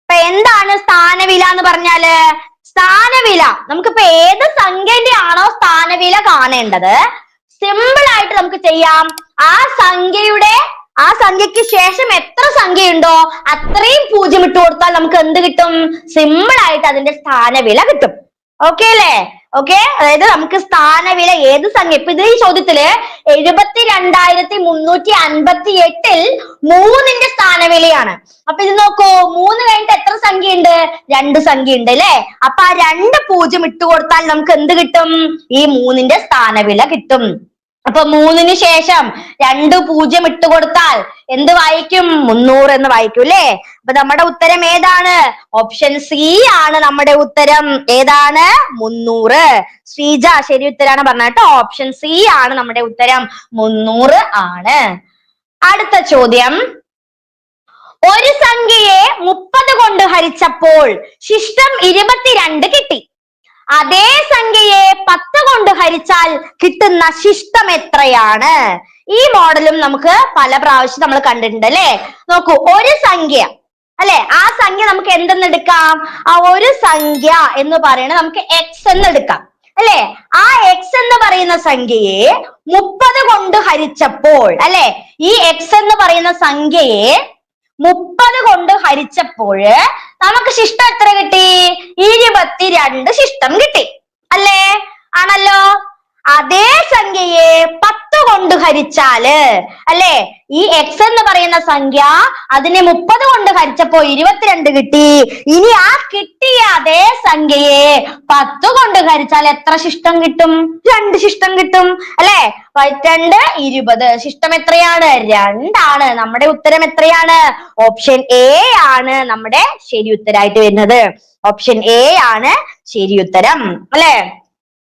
അപ്പൊ എന്താണ് സ്ഥാനവില എന്ന് പറഞ്ഞാല്? സ്ഥാനവില നമുക്കിപ്പോ ഏത് സംഖ്യന്റെ ആണോ സ്ഥാനവില കാണേണ്ടത്, സിമ്പിൾ ആയിട്ട് നമുക്ക് ചെയ്യാം. ആ സംഖ്യക്ക് ശേഷം എത്ര സംഖ്യയുണ്ടോ അത്രയും 0 ഇട്ട് കൊടുത്താൽ നമുക്ക് എന്ത് കിട്ടും? സിമ്പിൾ ആയിട്ട് അതിന്റെ സ്ഥാനവില കിട്ടും. ഓക്കെ അല്ലേ? ഓക്കെ, അതായത് നമുക്ക് സ്ഥാനവില ഏത് സംഖ്യ, ഇപ്പൊ ഇത് ഈ ചോദ്യത്തില് 72,358 മൂന്നിന്റെ സ്ഥാനവിലയാണ്. അപ്പൊ ഇത് നോക്കൂ, 3 കഴിഞ്ഞിട്ട് എത്ര സംഖ്യ ഉണ്ട്? 2 സംഖ്യ ഉണ്ട് അല്ലെ? അപ്പൊ ആ 2 0 ഇട്ട് കൊടുത്താൽ നമുക്ക് എന്ത് കിട്ടും? ഈ മൂന്നിന്റെ സ്ഥാനവില കിട്ടും. അപ്പൊ 3-ന് ശേഷം 2 0 ഇട്ട് കൊടുത്താൽ എന്ത് വായിക്കും? 300 എന്ന് വായിക്കും അല്ലെ? അപ്പൊ നമ്മുടെ ഉത്തരം ഏതാണ്? ഓപ്ഷൻ സി ആണ് നമ്മുടെ ഉത്തരം. ഏതാണ്? 300. ശ്രീജ ശരി ഉത്തരാണ് പറഞ്ഞ കേട്ടോ. ഓപ്ഷൻ സി ആണ് നമ്മുടെ ഉത്തരം. 300 ആണ്. അടുത്ത ചോദ്യം, ഒരു സംഖ്യയെ 30 കൊണ്ട് ഹരിച്ചപ്പോൾ ശിഷ്ടം 22 കിട്ടി. അതേ സംഖ്യയെ 10 കൊണ്ട് ഹരിച്ചാൽ കിട്ടുന്ന ശിഷ്ടം എത്രയാണ്? ഈ മോഡലും നമുക്ക് പല പ്രാവശ്യം നമ്മൾ കണ്ടിട്ടുണ്ട് അല്ലെ? നോക്കൂ, ഒരു സംഖ്യ അല്ലെ, ആ സംഖ്യ നമുക്ക് എന്തെന്ന് എടുക്കാം? ആ ഒരു സംഖ്യ എന്ന് പറയുന്നത് നമുക്ക് x എന്ന് എടുക്കാം അല്ലെ? ആ x എന്ന് പറയുന്ന സംഖ്യയെ 30 കൊണ്ട് ഹരിച്ചപ്പോൾ അല്ലെ, ഈ x എന്ന് പറയുന്ന സംഖ്യയെ 30 കൊണ്ട് ഹരിച്ചപ്പോൾ നമുക്ക് ശിഷ്ടം എത്ര കിട്ടി? 22 ശിഷ്ടം കിട്ടി അല്ലേ? ആണല്ലോ. അതേ സംഖ്യയെ 10 കൊണ്ട് ഹരിച്ചാല് അല്ലെ, ഈ x എന്ന് പറയുന്ന സംഖ്യ അതിനെ 30 കൊണ്ട് ഹരിച്ചപ്പോ 22 കിട്ടി. ഇനി ആ കിട്ടിയ അതേ സംഖ്യയെ 10 കൊണ്ട് ഹരിച്ചാൽ എത്ര ശിഷ്ടം കിട്ടും? 2 ശിഷ്ടം കിട്ടും അല്ലെ? 2 20. ശിഷ്ടം എത്രയാണ്? 2 ആണ്. നമ്മുടെ ഉത്തരം എത്രയാണ്? ഓപ്ഷൻ എ ആണ് നമ്മുടെ ശരി ഉത്തരായിട്ട് വരുന്നത്. ഓപ്ഷൻ എ ആണ് ശരി ഉത്തരം അല്ലെ?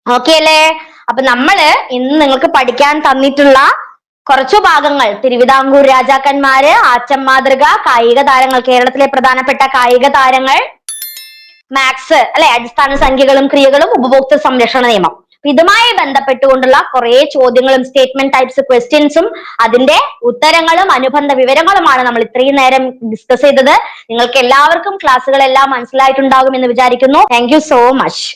ഓക്കെ അല്ലേ? അപ്പൊ നമ്മള് ഇന്ന് നിങ്ങൾക്ക് പഠിക്കാൻ തന്നിട്ടുള്ള കുറച്ചു ഭാഗങ്ങൾ, തിരുവിതാംകൂർ രാജാക്കന്മാര്, ആച്ചം മാതൃക, കായിക താരങ്ങൾ, കേരളത്തിലെ പ്രധാനപ്പെട്ട കായിക താരങ്ങൾ, മാത്സ് അല്ലെ, അടിസ്ഥാന സംഖ്യകളും ക്രിയകളും, ഉപഭോക്തൃ സംരക്ഷണ നിയമം, ഇതുമായി ബന്ധപ്പെട്ടുകൊണ്ടുള്ള കുറെ ചോദ്യങ്ങളും സ്റ്റേറ്റ്മെന്റ് ടൈപ്സ് ക്വസ്റ്റ്യൻസും അതിന്റെ ഉത്തരങ്ങളും അനുബന്ധ വിവരങ്ങളുമാണ് നമ്മൾ ഇത്രയും നേരം ഡിസ്കസ് ചെയ്തത്. നിങ്ങൾക്ക് എല്ലാവർക്കും ക്ലാസ്സുകളെല്ലാം മനസ്സിലായിട്ടുണ്ടാകും എന്ന് വിചാരിക്കുന്നു. Thank you so much.